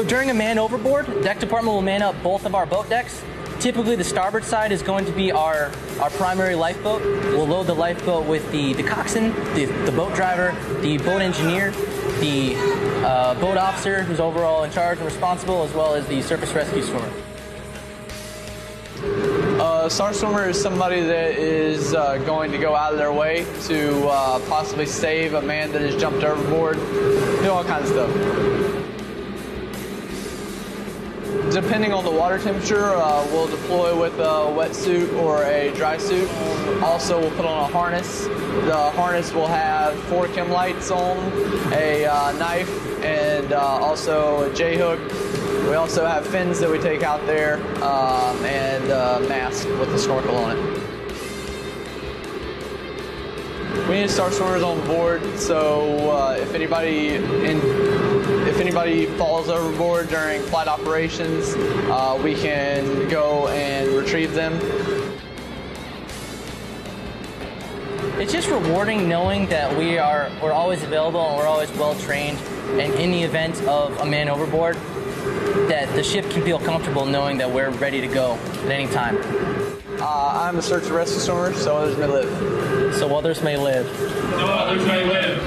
So during a man overboard, deck department will man up both of our boat decks. Typically the starboard side is going to be our primary lifeboat. We'll load the lifeboat with the coxswain, the boat driver, the boat engineer, the boat officer who's overall in charge and responsible, as well as the surface rescue swimmer. Star swimmer is somebody that is going to go out of their way to possibly save a man that has jumped overboard, do all kinds of stuff. Depending on the water temperature, we'll deploy with a wetsuit or a dry suit. Also, we'll put on a harness. The harness will have 4 chem lights on, a knife, and also a J-hook. We also have fins that we take out there, and a mask with a snorkel on it. We need star swimmers on board, so if anybody falls overboard during flight operations, we can go and retrieve them. It's just rewarding knowing that we're always available and we're always well trained, and in the event of a man overboard, that the ship can feel comfortable knowing that we're ready to go at any time. I'm a search and rescue swimmer, so others may live. So others may live. So others may live.